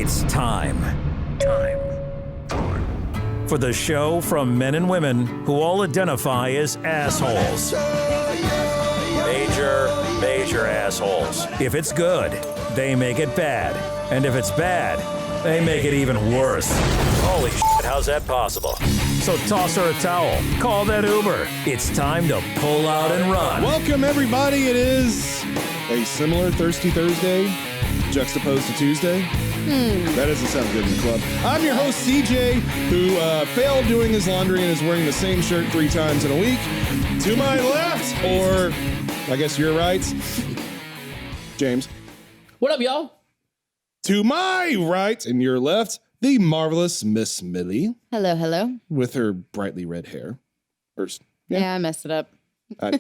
It's time for the show from men and women who all identify as assholes. Major assholes. If it's good, they make it bad. And if it's bad, they make it even worse. Holy shit, how's that possible? So toss her a towel, call that Uber. It's time to pull out and run. Welcome, everybody. It is a similar Thirsty Thursday juxtaposed to Tuesday. That doesn't sound good in the club. I'm your host, CJ, who failed doing his laundry and is wearing the same shirt 3 times in a week. To my left, or I guess your right, James. What up, y'all? To my right and your left, the marvelous Miss Millie. Hello, hello. With her brightly red hair. Yeah, I messed it up.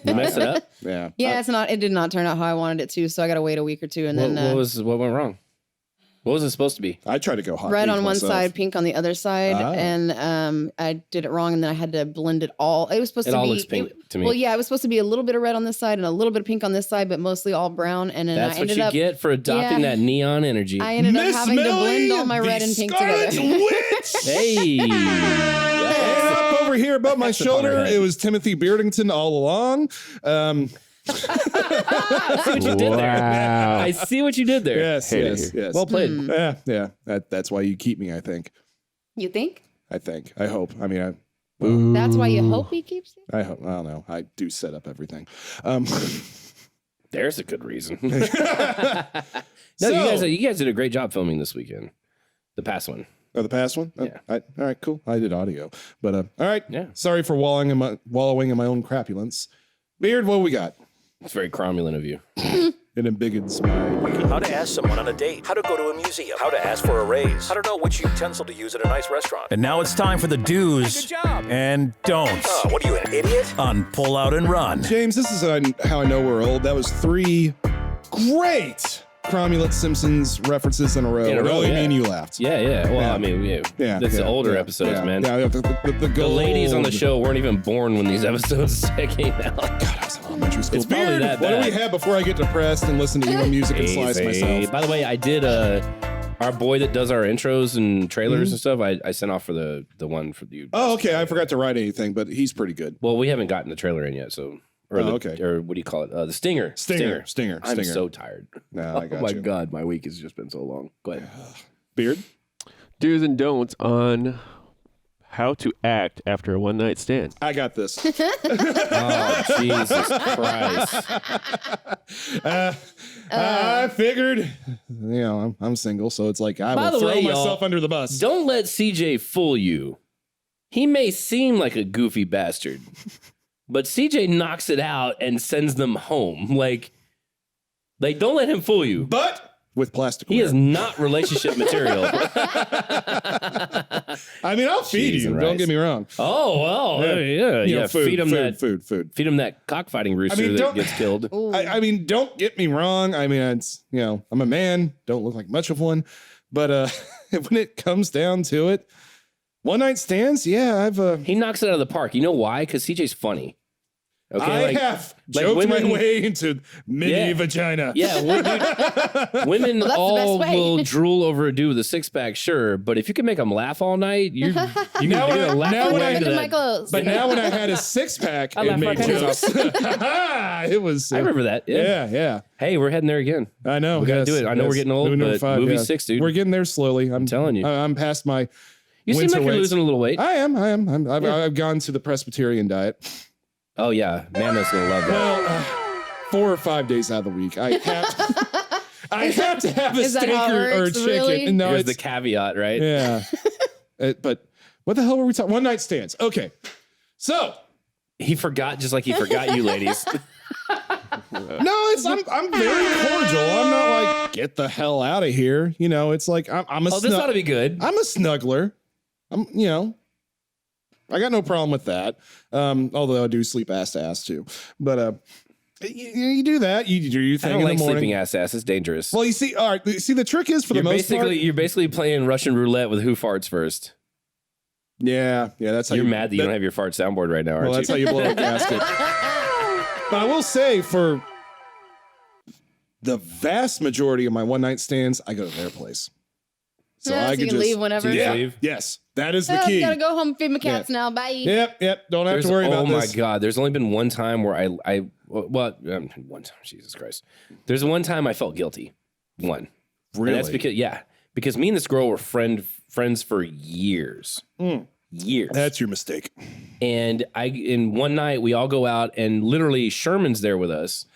You messed it up? Yeah. Yeah, it did not turn out how I wanted it to, so I got to wait a week or two. And then What went wrong? What was it supposed to be? I tried to go hot red pink on one myself. side, pink on the other side, and I did it wrong, and then I had to blend it all. It was supposed to be. It all looks pink to me. Well, yeah, it was supposed to be a little bit of red on this side and a little bit of pink on this side, but mostly all brown. And then That's I what ended you up get for adopting that neon energy. I ended up Miss having to blend Millie, all my red the and pink Scarlet together. Witch! Hey! And up over here above my That's shoulder, upon her head. it was Timothy Beardington all along. I see what you did there. I see what you did there. Yes. Well played. Yeah. That's why you keep me, I think. You think? I hope. I mean, That's why you hope he keeps you? I hope. I don't know. I do set up everything. There's a good reason. You guys did a great job filming this weekend. The past one. Oh, the past one? Yeah. All right, cool. I did audio. But, all right. Yeah. Sorry for wallowing in my own crapulence. Beard, what we got? It's very cromulent of you. It embiggens my... How to ask someone on a date. How to go to a museum. How to ask for a raise. How to know which utensil to use at a nice restaurant. And now it's time for the do's and don'ts. What are you, an idiot? On Pull Out and Run. James, this is how I know we're old. That was 3 great Cromulent Simpsons references in a row. In a row, Really yeah. mean you laughed. Yeah. Well, Yeah. I mean, Yeah. That's the older yeah, episodes, yeah, man. Yeah, The ladies on the show weren't even born when these episodes came out. God, I was in elementary school. It's probably Beard, that what do bad. we have before I get depressed and listen to emo music and slice myself? By the way, I did our boy that does our intros and trailers and stuff. I sent off for the one for you. Oh, okay. I forgot to write anything, but he's pretty good. Well, we haven't gotten the trailer in yet, so okay. Or what do you call it? The stinger. Stinger. I'm so tired. No, I got oh my you. god, my week has just been so long. Go ahead. Beard? Do's and don'ts on how to act after a one-night stand. I got this. Oh Jesus Christ! I figured, I'm single, so it's like I By will the throw way, myself y'all, under the bus. Don't let CJ fool you. He may seem like a goofy bastard, but CJ knocks it out and sends them home. Like don't let him fool you. But with plastic. He is not relationship material. I mean, I'll feed Cheese you. and Don't rice. get me wrong. Oh well, yeah. Food, Feed him food. Feed him that cockfighting rooster that don't- gets killed. I mean, don't get me wrong. I mean, it's I'm a man. Don't look like much of one. But when it comes down to it, one night stands. Yeah, I've. He knocks it out of the park. You know why? Because CJ's funny. Okay, I have joked my women- way into mini Yeah. vagina. Yeah, women that's the all best way. will drool over a dude with a six-pack, sure, but if you can make them laugh all night, you're Now gonna laugh now your when way I- into Look at my that. clothes. But now when I had a 6-pack, I it laugh my made panties jokes. It was. I remember that. Yeah. Yeah. Hey, we're heading there again. I know. We gotta yes, do it. I know we're yes. getting old, Number but 5, movie yeah. 6, dude. We're getting there slowly. I'm telling you. I'm past my. You seem winter like you're weights. losing a little weight. I am. I've gone to the Presbyterian diet. Oh yeah, Mama's gonna love that. Well, 4 or 5 days out of the week, I have to have a Is that steak how it or works, chicken. really? No, Here's it's the caveat, right? yeah. But what the hell were we talking? One night stands. Okay, so He forgot, just like he forgot you, ladies. no, I'm very cordial. I'm not like get the hell out of here. It's like I'm a. Oh, this ought to be good. I'm a snuggler. I got no problem with that. Although I do sleep ass to ass too. But you do that. You do your I thing don't in like the morning. sleeping ass. It's dangerous. Well, you see, all right. See, the trick is for the most part. You're basically playing Russian roulette with who farts first. Yeah. That's how You're mad that you don't have your fart soundboard right now, aren't Well, that's how you? you blow a gasket. But I will say, for the vast majority of my one night stands, I go to their place. So Yeah, I so you could can just leave whenever. So you Yeah. leave? Yes, that is the Oh, key. gotta go home, feed my cats now. Bye. Yep. Don't have to worry oh about my this. God. There's only been one time where one time, Jesus Christ. There's one time I felt guilty. One. Really? And that's because me and this girl were friends for years. Years. That's your mistake. And in one night we all go out and literally Sherman's there with us.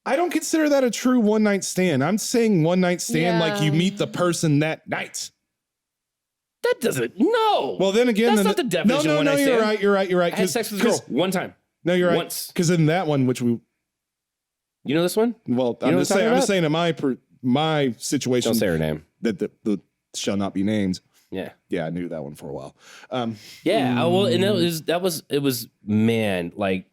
I don't consider that a true one night stand. I'm saying one night stand like you Yeah. meet the person that night. That doesn't, no. Well, then again, That's not the definition of one night you're stand. right. You're right. I had sex with a girl one time. No, you're right. Once. Because in that one, which we, You know this one? well, You know I'm what just I'm saying, talking I'm saying in my situation Don't say her name. that the shall not be named. Yeah. Yeah, I knew that one for a while. Yeah. Well, and it was man, like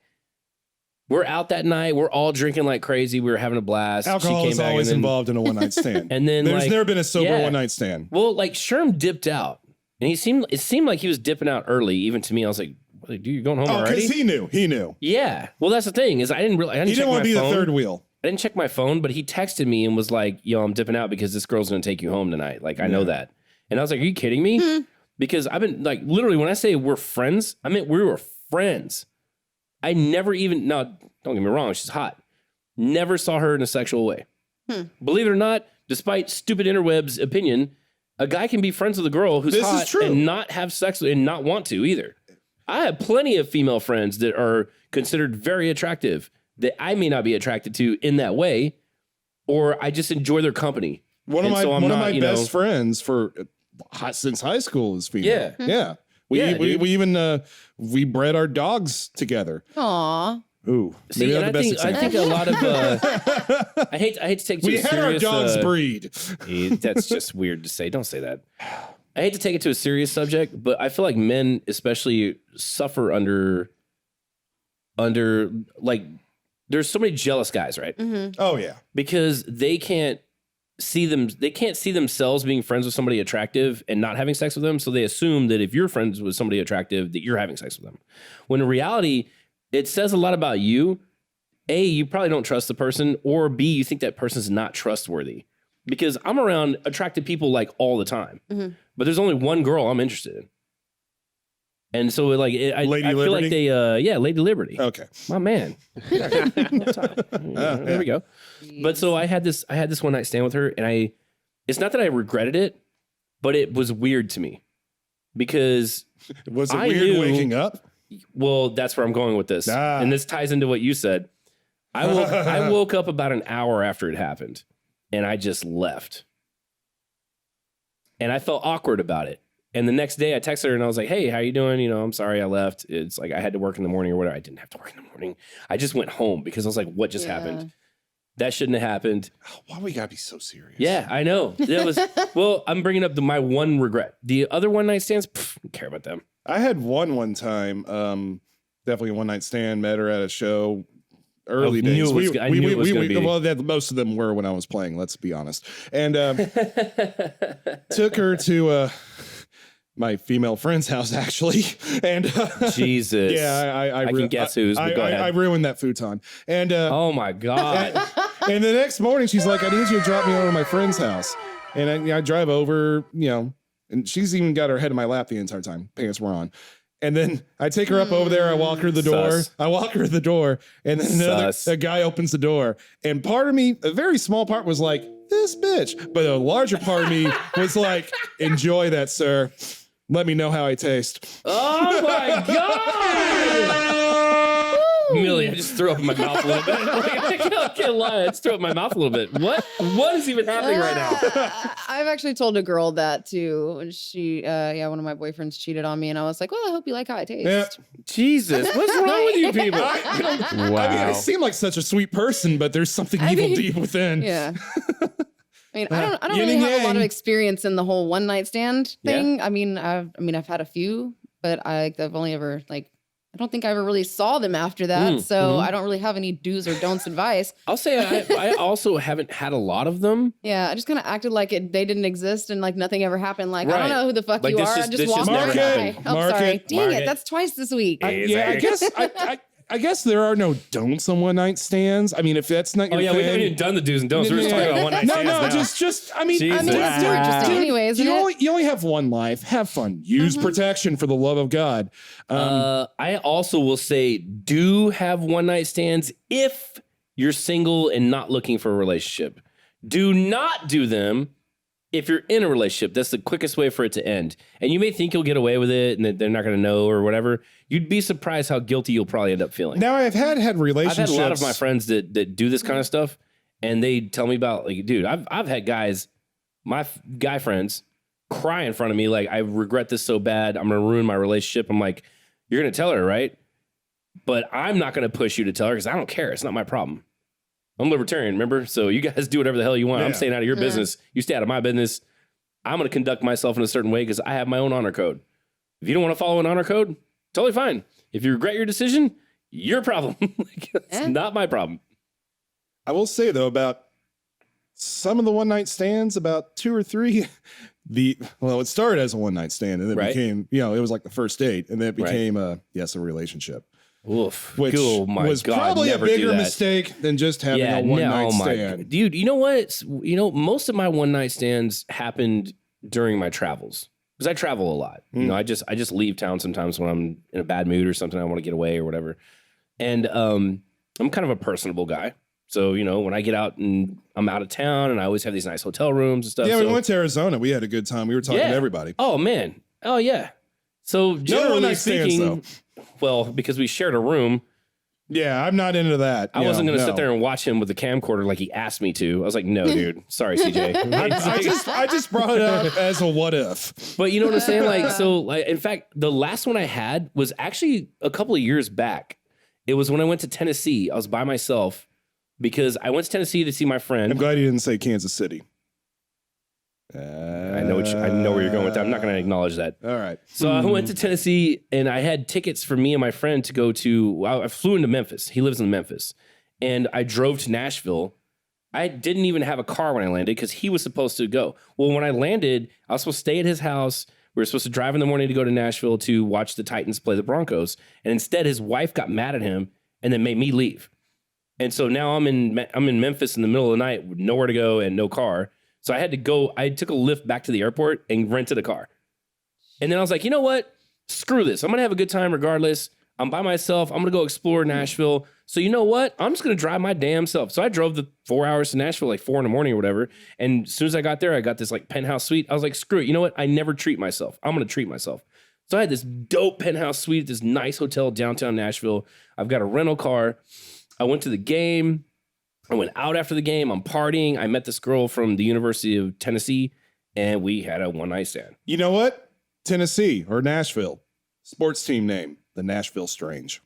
we're out that night. We're all drinking like crazy. We were having a blast. Alcohol she came is back always and then, involved in a one night stand. And then There's like, never been a sober yeah. one night stand. Well, like Sherm dipped out, and it seemed like he was dipping out early. Even to me, I was like, "Dude, you're going home Oh, already?" because he knew. Yeah. Well, that's the thing is I didn't He check didn't want my to be phone. the third wheel. I didn't check my phone, but he texted me and was like, "Yo, I'm dipping out because this girl's gonna take you home tonight." Like I know that, and I was like, "Are you kidding me?" Because I've been like literally when I say we're friends, I mean we were friends. I never even don't get me wrong, she's hot. Never saw her in a sexual way. Believe it or not, despite stupid interwebs opinion, a guy can be friends with a girl who's This is hot true. and not have sex and not want to either. I have plenty of female friends that are considered very attractive that I may not be attracted to in that way, or I just enjoy their company. One of And my so I'm one of not, my you know- best friends for since high school is female. Yeah. Yeah. We Yeah, dude. we even we bred our dogs together. Aw. Ooh, See, maybe and not the best I example. think a lot of I hate to take it to We a had our serious dogs breed. That's just weird to say. Don't say that. I hate to take it to a serious subject, but I feel like men especially suffer under like there's so many jealous guys, right? Oh yeah. Because they can't see themselves being friends with somebody attractive and not having sex with them, so they assume that if you're friends with somebody attractive that you're having sex with them. When in reality, it says a lot about you. A, you probably don't trust the person, or B, you think that person's not trustworthy. Because I'm around attractive people like all the time, but there's only one girl I'm interested in. And so like I Lady feel Liberty? like they Lady Liberty. Okay. My man. There we go. But so I had this one night stand with her, and it's not that I regretted it, but it was weird to me because Was it I weird knew- waking up? well, that's where I'm going with this. Ah. And this ties into what you said. I woke up about an hour after it happened, and I just left. And I felt awkward about it. And the next day I texted her and I was like, "Hey, how you doing? You know, I'm sorry I left. It's like I had to work in the morning or whatever." I didn't have to work in the morning. I just went home because I was like, "What just happened? That shouldn't have happened." Why we gotta be so serious? Yeah, I know. That was well, I'm bringing up my one regret. The other one night stands, don't care about them. I had one time. Definitely a one night stand. Met her at a show. Early I knew days. it was- I knew it was gonna be. Well, most of them were when I was playing. Let's be honest. And took her to my female friend's house actually. And Jesus. yeah, I can guess whose, but go ahead. I ruined that futon. And Oh my God. and the next morning she's like, "I need you to drop me over to my friend's house." And I drive over, and she's even got her head in my lap the entire time. Pants were on. And then I take her up over there. I walk her to the door. Sus. I walk her to the door. And then Sus. a guy opens the door. And part of me, a very small part was like, "This bitch." But a larger part of me was like, "Enjoy that, sir. Let me know how I taste." Oh my God. Millie, I just threw up in my mouth a little bit. I can't lie. I just threw up in my mouth a little bit. What is even happening right now? I've actually told a girl that too. When she, one of my boyfriends cheated on me, and I was like, "Well, I hope you like how I taste." Yeah. Jesus, what's wrong with you people? I mean, I seem like such a sweet person, but there's something evil deep within. Yeah. I mean, I don't yin really and have a lot of yang. experience in the whole one night stand Yeah. thing. I mean, I've had a few, but I've only ever I don't think I ever really saw them after that. So I don't really have any do's or don'ts advice. I'll say I also haven't had a lot of them. Yeah, I just kind of acted like they didn't exist and like nothing ever happened. Like, I Right. don't know who the fuck Like, you this are. just- I just this walked just never by. happened. I'm Mark sorry. it. Dang Mark it. it. That's twice this week. I guess there are no don'ts on one night stands. I mean, if that's not Oh your yeah, we thing. haven't even done the do's and don'ts. We're just talking about one night No, stands now. just. I mean, Jesus. I mean, it's more interesting. Anyways, isn't you it? only have one life. Have fun. Use protection for the love of God. I also will say, do have one night stands if you're single and not looking for a relationship. Do not do them if you're in a relationship. That's the quickest way for it to end. And you may think you'll get away with it and that they're not going to know or whatever. You'd be surprised how guilty you'll probably end up feeling. Now I've had I've relationships. had a lot of my friends that do this kind of stuff, and they tell me about, like, dude, I've had guys, my guy friends, cry in front of me like, I regret this so bad. I'm going to ruin my relationship. I'm like, you're going to tell her, right? But I'm not going to push you to tell her because I don't care. It's not my problem. I'm libertarian, remember? So you guys do whatever the hell you want. I'm staying out of your business. You stay out of my business. I'm going to conduct myself in a certain way because I have my own honor code. If you don't want to follow an honor code, totally fine. If you regret your decision, your problem. It's not my problem. I will say though, about some of the one night stands, about 2 or 3, it started as a one night stand and then it became, it was like the first date, and then it became a relationship. Oof. Which was probably a bigger mistake than just having a one night stand. Dude, you know what? Most of my one night stands happened during my travels because I travel a lot. I just leave town sometimes when I'm in a bad mood or something. I want to get away or whatever. And I'm kind of a personable guy. So, when I get out and I'm out of town, and I always have these nice hotel rooms and stuff. Yeah, we went to Arizona. We had a good time. We were talking to everybody. Oh, man. Oh, yeah. So generally speaking, well, because we shared a room. Yeah, I'm not into that. I wasn't going to sit there and watch him with the camcorder like he asked me to. I was like, no, dude. Sorry, CJ. I just brought it up as a what if. But you know what I'm saying? In fact, the last one I had was actually a couple of years back. It was when I went to Tennessee. I was by myself because I went to Tennessee to see my friend. I'm glad you didn't say Kansas City. I know where you're going with that. I'm not going to acknowledge that. All right. So I went to Tennessee and I had tickets for me and my friend to go to, I flew into Memphis. He lives in Memphis. And I drove to Nashville. I didn't even have a car when I landed because he was supposed to go. Well, when I landed, I was supposed to stay at his house. We were supposed to drive in the morning to go to Nashville to watch the Titans play the Broncos. And instead, his wife got mad at him and then made me leave. And so now I'm in Memphis in the middle of the night with nowhere to go and no car. So I had to go, I took a lift back to the airport and rented a car. And then I was like, you know what? Screw this. I'm going to have a good time regardless. I'm by myself. I'm going to go explore Nashville. So you know what? I'm just going to drive my damn self. So I drove the 4 hours to Nashville, like 4 a.m. or whatever. And as soon as I got there, I got this like penthouse suite. I was like, screw it. You know what? I never treat myself. I'm going to treat myself. So I had this dope penthouse suite at this nice hotel downtown Nashville. I've got a rental car. I went to the game. I went out after the game. I'm partying. I met this girl from the University of Tennessee, and we had a one-night stand. You know what? Tennessee or Nashville. Sports team name, the Nashville Strange.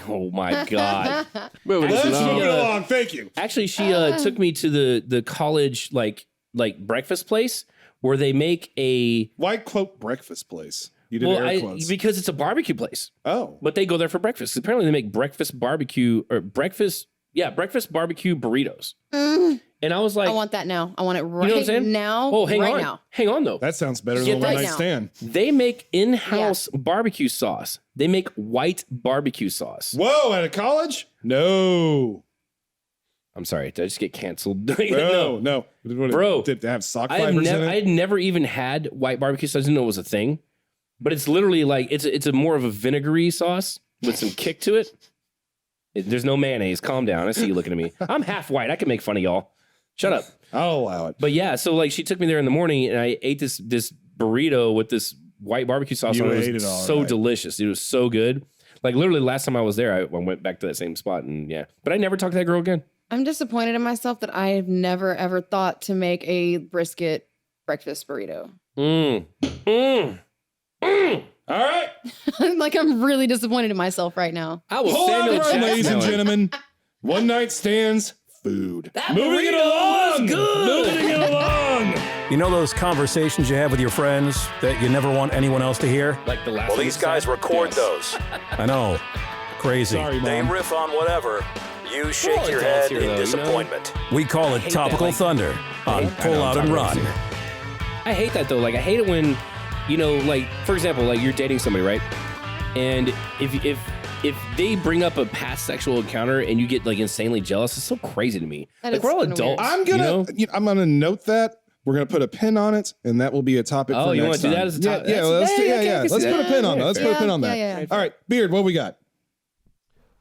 Oh, my God. Let's move it along. Thank you. Actually, she took me to the college, like breakfast place where they make a... Why quote breakfast place? You did air quotes. Because it's a barbecue place. Oh. But they go there for breakfast. Apparently, they make breakfast barbecue barbecue burritos. And I was like, I want that now. I want it right you know what I'm saying? now. Oh, hang right on. now. Hang on, though. That sounds better than a one-night stand. They make in-house barbecue sauce. They make white barbecue sauce. Whoa, at a college? No. I'm sorry. Did I just get canceled? No. Bro. Did they have sock fibers in it? I had never even had white barbecue sauce. I didn't know it was a thing. But it's literally like, it's a more of a vinegary sauce with some kick to it. There's no mayonnaise. Calm down. I see you looking at me. I'm half white. I can make fun of y'all. Shut up. I'll allow it. But yeah, so like she took me there in the morning and I ate this burrito with this white barbecue sauce on it. It was so delicious. It was so good. Like literally last time I was there, I went back to that same spot and yeah. But I never talked to that girl again. I'm disappointed in myself that I've never ever thought to make a brisket breakfast burrito. All right. Like I'm really disappointed in myself right now. I will Hold on, Samuel Jackson. ladies and gentlemen. One night stands, food. Moving it along. Moving it along. You know those conversations you have with your friends that you never want anyone else to hear? Like the last Well, one these you guys said? record those. I know. Crazy. Sorry, They Mom. riff on whatever. You shake all your adults head here, in though, disappointment. We call it hate Topical that, like- Thunder on Pull Out and Run. I hate that though. Like I hate it when, you know, like for example, like you're dating somebody, right? And if they bring up a past sexual encounter and you get like insanely jealous, it's so crazy to me. That Like is we're all kinda adults. weird. I'm gonna note that We're gonna put a pin on it, and that will be a topic. Oh, for you next want to do time. that as a topic? Yeah, let's do. I can Let's see put a that. pin on that. Let's put a pin on that. Yeah. All right, Beard, what we got?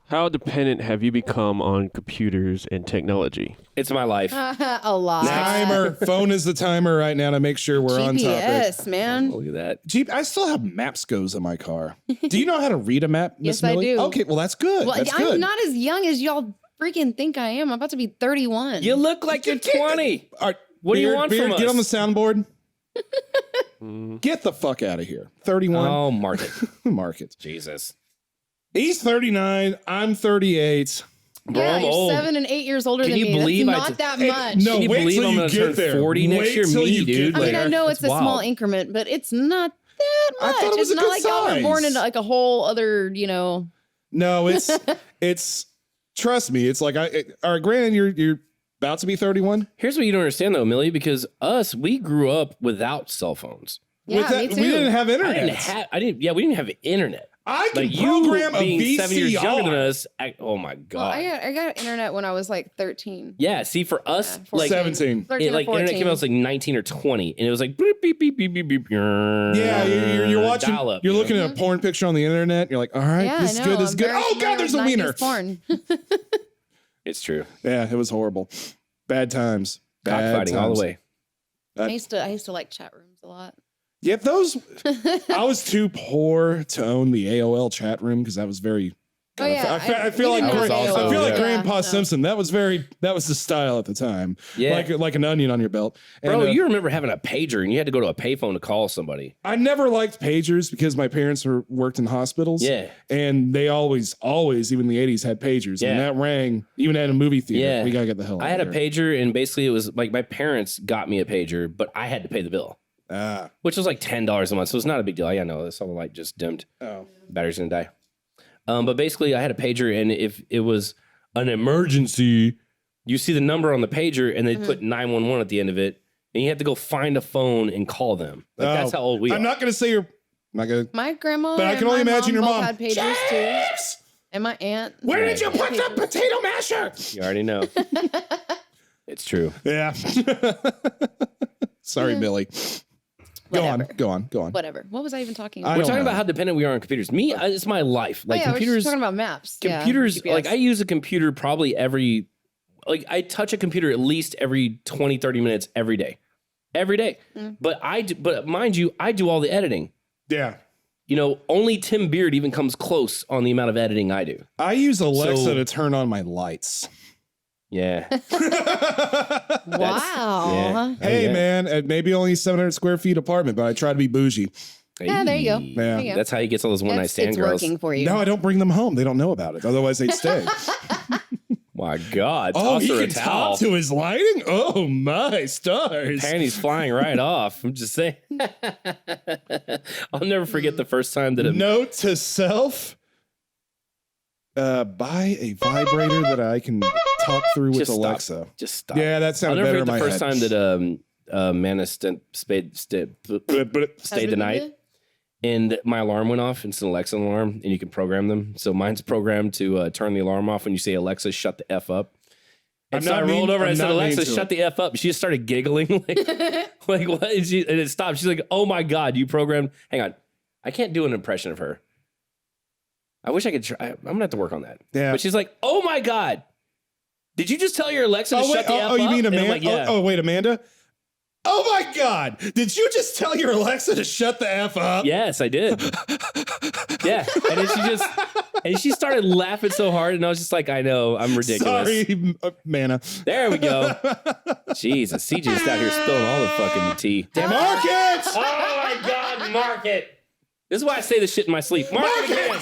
How dependent have you become on computers and technology? It's my life. A lot. Timer. Phone is the timer right now to make sure we're on topic. GPS, man. Look at that. Jeep, I still have maps goes in my car. Do you know how to read a map, Miss Yes, I Millie? do. Okay, well that's good. Well, That's good. I'm not as young as y'all freaking think I am. I'm about to be 31. You look like you're 20. All right, What do you Beard, want Beard, from Get us? on the soundboard. Get the fuck out of here. 31. Oh, mark it. Mark it. Jesus. He's 39. I'm 38. Bro, yeah, I'm you're old. 7 and 8 years older Can than you me. believe That's I not t- that Hey, much. no, Can you wait believe till I'm you gonna get turn there. 40 next Wait year? till Me, you get dude. I mean, there. I know it's a small wild. increment, but it's not that I much. thought it was It's a not good like y'all were born size. into like a whole other, No, it's trust me. It's like all right, granted, you're about to be 31. Here's what you don't understand, though, Millie, because we grew up without cell phones. Yeah, With that, me too. we didn't have We internet. didn't have internet. I can Like program you a being VCR. 7 years younger than us. Oh my Well, god. I got internet when I was like 13. Yeah. See, for us, Yeah, like 17. 13 it, like or 14. internet came out was like 19 or 20, and it was like beep beep beep beep beep beep. Yeah, you're watching. Dial-up, You're you know? looking at a porn picture on the internet. You're like, all right, Yeah, this is I know. good. This is I'm good. very Oh god, familiar there's a with wiener. 90s porn. It's true. Yeah, it was horrible. Bad times. Bad Cockfighting all times. the way. I used to like chat rooms a lot. Yeah, those. I was too poor to own the AOL chat room because that was very. Oh, yeah, I feel we like didn't have I AOL. feel like Yeah. Grandpa No. Simpson. That was the style at the time. Yeah. like an onion on your belt. Bro, And, you remember having a pager and you had to go to a payphone to call somebody. I never liked pagers because my parents worked in hospitals. Yeah. And they always, even in the 80s, had pagers. Yeah. And that rang, even at a movie theater. Yeah. We got to get the hell out I had a of here. pager, and basically it was like my parents got me a pager, but I had to pay the bill, which was like $10 a month. So it's not a big deal. I know this all the light just dimmed. Oh. Battery's gonna die. But basically, I had a pager, and if it was an emergency, you see the number on the pager, and they put 911 at the end of it, and you have to go find a phone and call them. Like that's how old we are. I'm not going to say you're. I'm not going to. My grandma But I and can only my imagine your both mom. had pagers too. And my aunt. Where did you had put the pagers. potato masher? You already know. It's true. Yeah. Sorry, Billy. Whatever. Go on. Whatever. What was I even talking I about? We're don't talking know. about how dependent we are on computers. Me, it's my life. Like oh, yeah, computers. we're just talking about maps. Computers, Yeah, like GPS. I use a computer probably I touch a computer at least every 20, 30 minutes every day. Every day. But mind you, I do all the editing. Yeah. You know, only Tim Beard even comes close on the amount of editing I do. I use Alexa So- to turn on my lights. Yeah. Wow. Yeah. Hey, Yeah. man, at maybe only 700 square feet apartment, but I try to be bougie. Yeah, there you go. Hey. Yeah. There you go. That's how he gets all those one night It's stand girls. working for you. No, I don't bring them home. They don't know about it. Otherwise, they'd stay. My God. Oh, Toss he her a can towel. talk to his lighting? Oh, my stars. Panties flying right off. I'm just saying. I'll never forget the first time that Note to self, buy a vibrator that I can talk through with Just stop. Alexa. Just stop. Yeah, that I'll sounded never better forget in the my first head. time that Manna stayed the night, and my alarm went off. It's an Alexa alarm, and you can program them. So mine's programmed to turn the alarm off when you say Alexa, shut the F up. And I'm so I not rolled mean- over and I I'm said, not mean Alexa, to shut it. the F up. She just started giggling like what? And it stopped. She's like, oh my God, you programmed. Hang on. I can't do an impression of her. I wish I could try. I'm going to have to work on that. Yeah. But she's like, oh my God. Did you just tell your Alexa to Oh, wait, shut the F up? you mean And I'm Amanda? like, yeah. Oh, wait, Amanda? Oh, my God. Did you just tell your Alexa to shut the F up? Yes, I did. Yeah. And then she started laughing so hard, and I was just like, I know, I'm ridiculous. Sorry, Manna. There we go. Jesus, CJ's out here spilling all the fucking tea. Damn it. Mark it! Oh my God, mark it. This is why I say this shit in my sleep. Mark it again.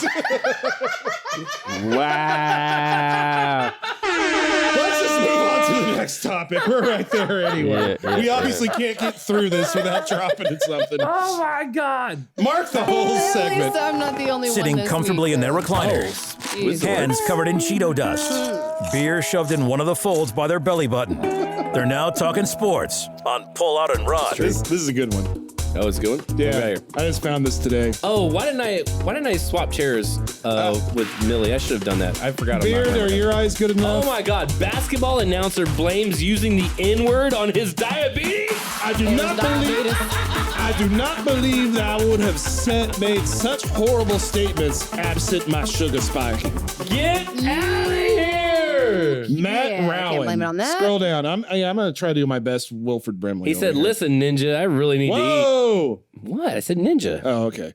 Wow. Let's just move on to the next topic. We're right there anyway. Yeah, We obviously can't get through this without dropping in something. Oh my God. Mark the whole At segment. least I'm not the only one. Sitting this comfortably week, in their though. recliners. Jeez. Hands covered in Cheeto dust. Beer shoved in one of the folds by their belly button. They're now talking sports on Pull Out and Run. This is a good one. Oh, it's good. Yeah, I just found this today. Oh, why didn't I swap chairs with Millie? I should have done that. I forgot. Beard, are your eyes good enough? Oh my God! Basketball announcer blames using the N-word on his diabetes. I do not believe that I would have made such horrible statements absent my sugar spike. Get out of here! Matt Yeah, I Rowan. can't blame it on that. Scroll down. I'm gonna try to do my best Wilford Brimley. He said, over here. "Listen, Ninja, I really need to eat." Whoa! What? I said Ninja. Oh, okay.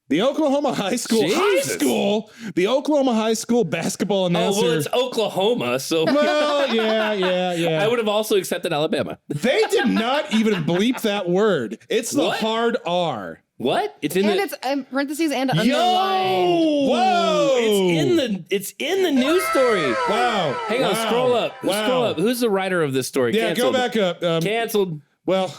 The Oklahoma High School. Jesus. The Oklahoma High School basketball announcer. Oh, well, it's Oklahoma, so Well, yeah. I would have also accepted Alabama. They did not even bleep that word. It's the What? hard R. What? It's in And the. it's parentheses and Yo! underlined. Whoa! It's in the news story. Wow. Hang on, Wow. scroll up. Wow. Scroll up. Who's the writer of this story? Yeah, Canceled. go back up. Canceled. Well,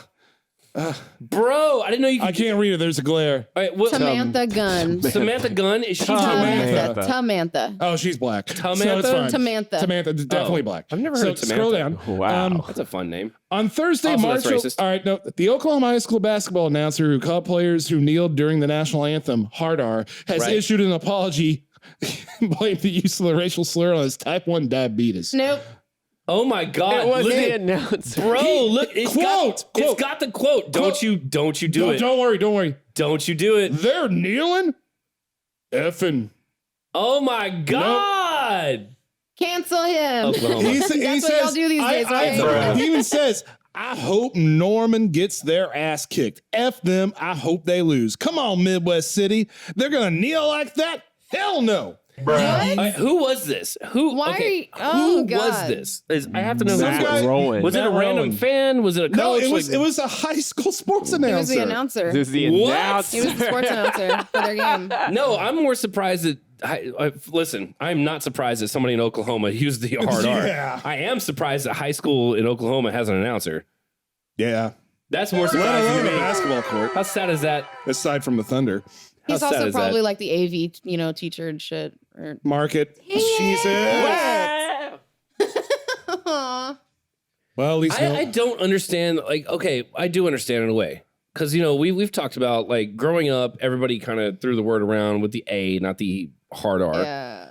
Bro, I didn't know you could. I can't read it. There's a glare. All right, what, Samantha Gunn. Samantha Gunn? Is she Samantha. Tamantha. Oh, she's black. Samantha? So it's fine. Tamantha. Tamantha, definitely Oh, black. I've never So heard Scroll down. Samantha. Wow. That's a fun name. On Thursday, Also, March. that's racist. All right, no. The Oklahoma High School basketball announcer who called players who kneeled during the national anthem hard R has Right. issued an apology, blamed the use of the racial slur on his type 1 diabetes. Nope. Oh my God! It was Look the at, announcer. bro, look! It's Quote. it's got the quote. Don't you do No, it? don't worry. Don't you do it? They're kneeling, effing. Oh my God! Cancel him. Oklahoma. That's what y'all do these days, right? He even says, I hope Norman gets their ass kicked. F them. I hope they lose. Come on, Midwest City. They're going to kneel like that? Hell no. All right, who was this? Who? Why okay, are you- oh, who was God. this? I have to know. Some who guy- this was. Rowan. Was it a Matt random Rowan. fan? Was it a No, coach? it was a high school sports He announcer. was the announcer. This is the What? announcer. He was the sports announcer for their game. No, I'm more surprised that. Listen, I'm not surprised that somebody in Oklahoma used the hard Yeah. R. I am surprised that high school in Oklahoma has an announcer. Yeah. That's more Let surprising alone to a me. basketball court, How sad is that? aside from the Thunder. He's sad also is that? probably like the AV, teacher and shit. Or... Market. Jesus. Aw. Well, at least I don't understand. Like, okay, I do understand in a way. Because, we've talked about, like, growing up, everybody kind of threw the word around with the A, not the hard R. Yeah.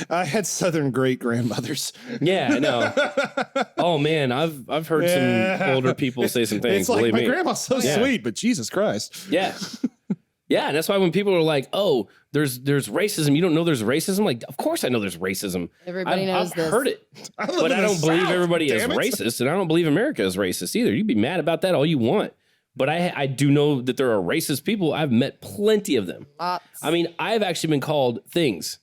I had Southern great grandmothers. Yeah, I know. Oh, man, I've heard some older people say some things, It's like believe my me. grandma's so Yeah. sweet, but Jesus Christ. Yeah. Yeah, and that's why when people are like, "Oh, there's racism," you don't know there's racism. Like, of course I know there's racism. Everybody knows I've this. heard it, I live but in I the don't believe South, everybody is damn it. racist, and I don't believe America is racist either. You'd be mad about that all you want, but I do know that there are racist people. I've met plenty of them. Lots. I mean, I've actually been called things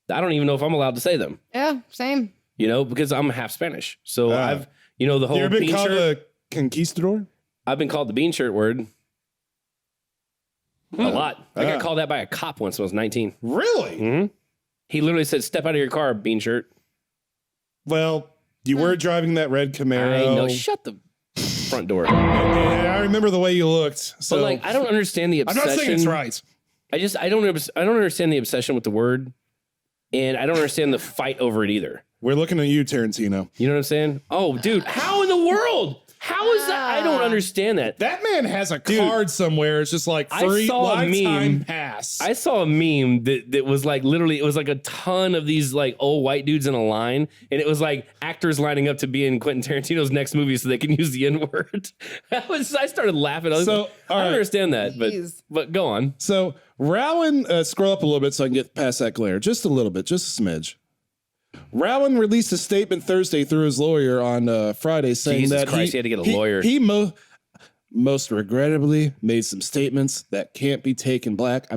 that I don't even know if I'm allowed to say them. Yeah, same. Because I'm half Spanish, so I've the whole You ever been bean called shirt. a conquistador? I've been called the bean shirt word. A lot. I got called that by a cop once when I was 19. Really? He literally said, "Step out of your car, bean shirt." Well, you were driving that red Camaro. I know. Shut the front door. And I remember the way you looked. So But like, I don't understand the I'm obsession. not saying it's right. I don't understand the obsession with the word, and I don't understand the fight over it either. We're looking at you, Tarantino. You know what I'm saying? Oh, dude, how in the world? How is that? I don't understand that. That man has a card somewhere. It's just like I free saw a lifetime meme. pass. I saw a meme that was like literally, it was like a ton of these like old white dudes in a line, and it was like actors lining up to be in Quentin Tarantino's next movie so they can use the N-word. I started laughing. I was So, like, all I don't right. understand that, Jeez. but go on. So Rowan, scroll up a little bit so I can get past that glare. Just a little bit, just a smidge. Rowan released a statement Thursday through his lawyer on Friday saying Jesus that Christ, he had to get a lawyer. He most regrettably made some statements that can't be taken back,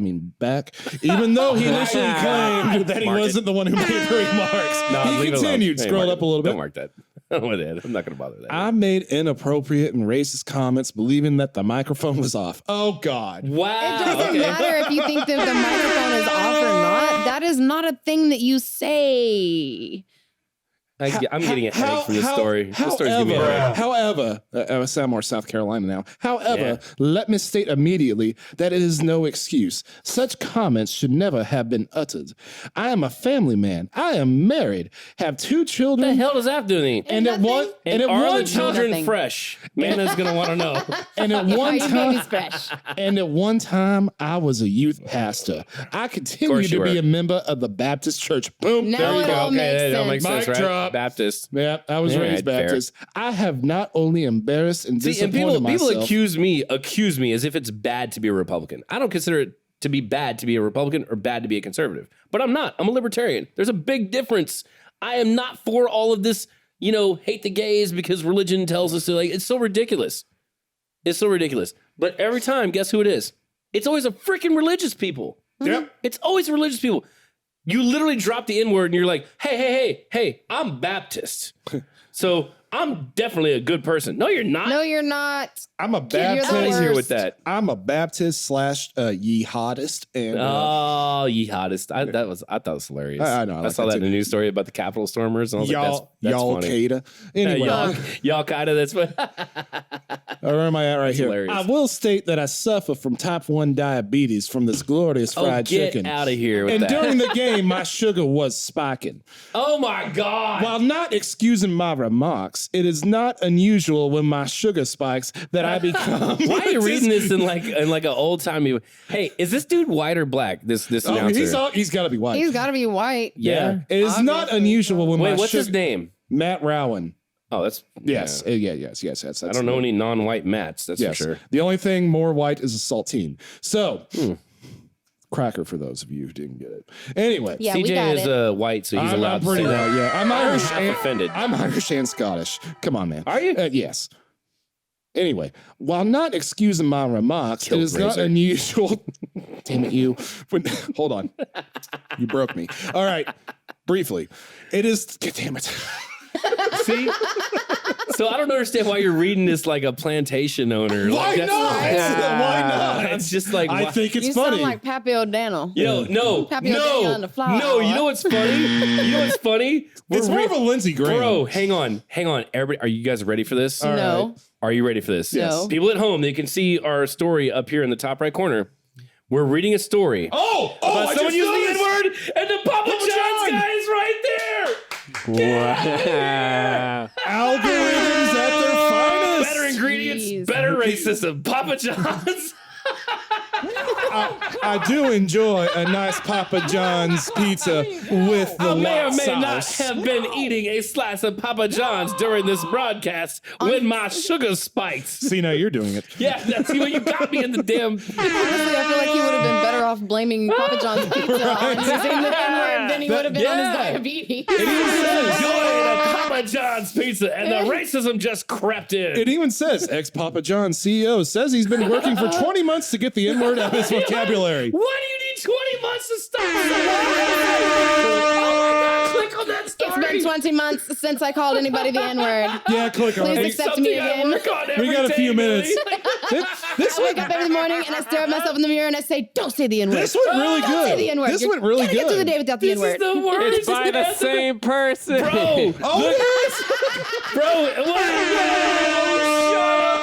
even though he initially claimed that he Mark it. wasn't the one who made the remarks. No, He leave it alone. continued, Hey, scroll mark up it. a little bit. Don't mark that. I'm going to I'm not going to bother that. I made inappropriate and racist comments believing that the microphone was off. Oh, God. Wow. It doesn't okay. matter if you think that the microphone is off or not. That is not a thing that you say. I'm getting a headache from this story. This story's giving me a headache. However, I'm Sammore, South Carolina now. However, let me state immediately that it is no excuse. Such comments should never have been uttered. I am a family man. I am married, have 2 children. What the hell does that have to do with anything? And at one And at are one the children Nothing. fresh? Mana's gonna want to know. and at Are one your time babies fresh? and at one time I was a youth pastor. I continue course to you be were. a member of the Baptist church. Boom. Now there you it go. all makes that sense. makes sense, Mic right? drop. Baptist. Yeah, I was All raised right, fair. Baptist. I have not only embarrassed and See, and disappointed people myself. accuse me as if it's bad to be a Republican. I don't consider it to be bad to be a Republican or bad to be a conservative. But I'm not. I'm a libertarian. There's a big difference. I am not for all of this, hate the gays because religion tells us to. Like, it's so ridiculous. It's so ridiculous. But every time, guess who it is? It's always a freaking religious people. Yep. It's always religious people. You literally drop the N-word and you're like, hey, I'm Baptist. So I'm definitely a good person. No, you're not. No, you're not. I'm a Kid, you're the Get out of Baptist. here worst. with that. I'm a Baptist / jihadist, and Oh, jihadist. I thought it was hilarious. I know, I I like saw that that in too. the news story about the Capitol stormers. And I was y'all like, that's funny. Qaeda. Anyway, Y'all kind of, that's what. where am I at right here? hilarious. I will state that I suffer from type 1 diabetes from this glorious fried get chicken. out of here with And that. during the game, my sugar was spiking. Oh my God. While not excusing my remarks, it is not unusual when my sugar spikes that I become. Why are you reading this in like an old timey? Hey, is this dude white or black? This Oh, announcer. he's got to be white. He's got to be white. yeah. It is not Obviously. unusual when Wait, my what's sugar. his name? Matt Rowan. Oh, that's Yes. yeah. Yes. That's I don't know any non-white Matts. That's Yes. for sure. The only thing more white is a saltine. So, cracker for those of you who didn't get it. Anyway. Yeah, we got CJ is it. White, so he's I'm allowed to pretty say that. well, yeah. I'm Irish half and offended. I'm Irish and Scottish. Come on, man. Are you? Yes. Anyway, while not excusing my remarks, it is not Razor. unusual. Damn it, you. Hold on. You broke me. All right. Briefly, it is. Damn it. See? So I don't understand why you're reading this like a plantation owner. Why Like, not? Why not? It's just like I why- think it's You funny. sound like Pappy O'Donnell. No, Happy O'Donnell on the flower. no. You know what's funny? You know what's funny? it's more of a Lindsey Graham. Bro, hang on. Everybody, are you guys ready for this? No. Are you ready for this? No. People at home, they can see our story up here in the top right corner. We're reading a story Oh, about I someone just using the noticed. N-word, and the Papa John's John. guy is right there. Wow. Algorithms at their finest. Better ingredients, Jeez. better racism. Papa John's. I do enjoy a nice Papa John's pizza with the I may or white may not sauce. have been eating a slice of Papa John's during this broadcast when my sugar spikes. See, now you're doing it. Yeah, that's what you got me in the damn. Honestly, I feel like he would have been better off blaming Papa John's pizza on using the N-word than he would have been on his Yeah. diabetes. Enjoying a Papa John's pizza, and the racism just crept in. It even says ex-Papa John's CEO says he's been working for 20 months to get the N-word out of his vocabulary. Why do you need 20 months to stop? Oh my God, click on that story. It's been 20 months since I called anybody the N-word. Yeah, click on Please it. accept me Something I again. work on every We got a day, few minutes. really. This I wake went, up every morning and I stare at myself in the mirror and I say, "Don't say the N-word. this went really Don't say the good. N-word. This You're went really gonna get through the good. day without the This is N-word." the word. It's by the same person. Bro, Oh, bro, shut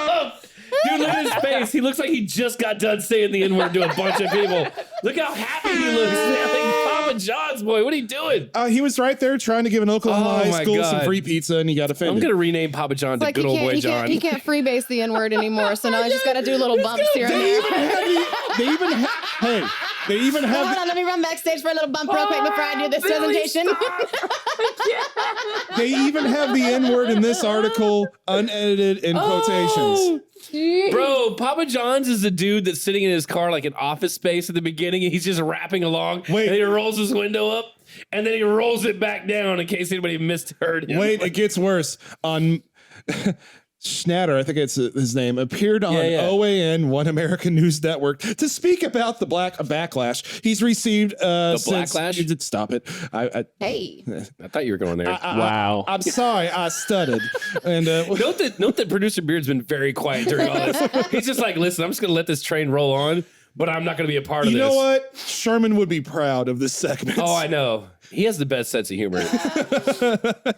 up. Dude, look at his face. He looks like he just got done saying the N-word to a bunch of people. Look how happy he looks. Like Papa John's, boy. What are you doing? he was right there trying to give an Oklahoma Oh, high my school some God. free pizza, and he got I'm offended. going to rename Papa John to Like Good Old Boy John. he can't freebase the N-word anymore, so now I just got to do little bumps here and They there. even have they even hey, they even Hold have on, let me run backstage for a little bump real quick before I do this presentation. they even have the N-word in this article unedited in quotations. Bro, Papa John's is the dude that's sitting in his car like an office space at the beginning, and he's just rapping along. Wait. And he rolls his window up, and then he rolls it back down in case anybody misheard him. Wait, it gets worse. On Schnatter, I think it's his name, appeared on Yeah. OAN, One American News Network, to speak about the backlash he's received. backlash? Stop it. Hey, I thought you were going there. Wow. I'm sorry, I stuttered. And Note that producer Beard's been very quiet during all this. He's just like, listen, I'm just gonna let this train roll on. but I'm not going to be a part of You this. know what? Sherman would be proud of this segment. Oh, I know. He has the best sense of humor.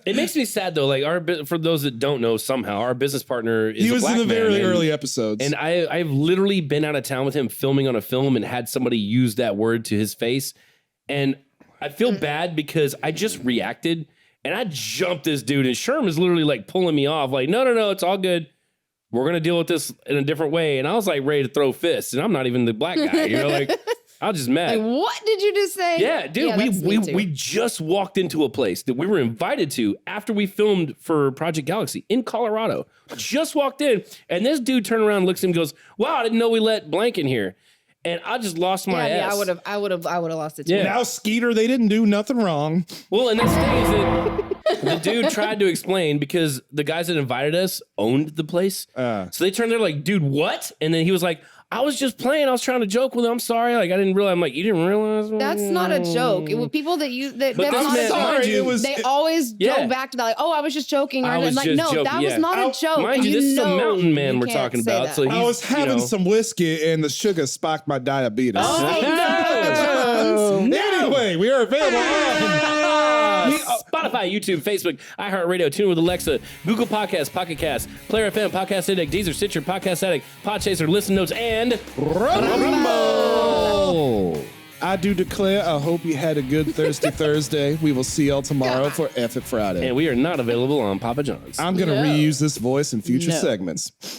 It makes me sad though. Like for those that don't know, somehow our business partner is He a was black in the man, very and- early episodes. And I've literally been out of town with him filming on a film and had somebody use that word to his face. And I feel bad because I just reacted and I jumped this dude. And Sherm is literally like pulling me off like, no, it's all good. We're going to deal with this in a different way. And I was like ready to throw fists. And I'm not even the black guy. You know, like I was just mad. Like, what did you just say? Yeah, dude, that's me too. we just walked into a place that we were invited to after we filmed for Project Galaxy in Colorado. Just walked in, and this dude turned around, looks at him, and goes, "Wow, I didn't know we let blank in here." And I just lost my ass. I would have lost it too. Yeah. Now, Skeeter, they didn't do nothing wrong. Well, and that's the thing is that the dude tried to explain because the guys that invited us owned the place. So they turned there like, "Dude, what?" And then he was like, I was just playing. I was trying to joke with him. I'm sorry. Like, I didn't realize. I'm like, you didn't realize? That's not a joke. It was people that you that But that's this not man- a joke. mind you, They always Yeah. go back to that, like, oh, I was just joking. Or I was like, just no, joking, that yeah. was not a joke. Mind you, this is a know mountain man you we're can't talking say about, that. so I he's, was having some whiskey and the sugar spiked my diabetes. Oh, no! Anyway, we are available on Spotify, YouTube, Facebook, iHeartRadio, Tune with Alexa, Google Podcasts, Pocket Cast, Player FM, Podcast Addict, Deezer, Stitcher, Podcast Addict, Podchaser, Listen Notes, and Rumble. I do declare, I hope you had a good Thirsty Thursday. We will see y'all tomorrow for F It Friday. And we are not available on Papa John's. I'm going to reuse this voice in future No. segments.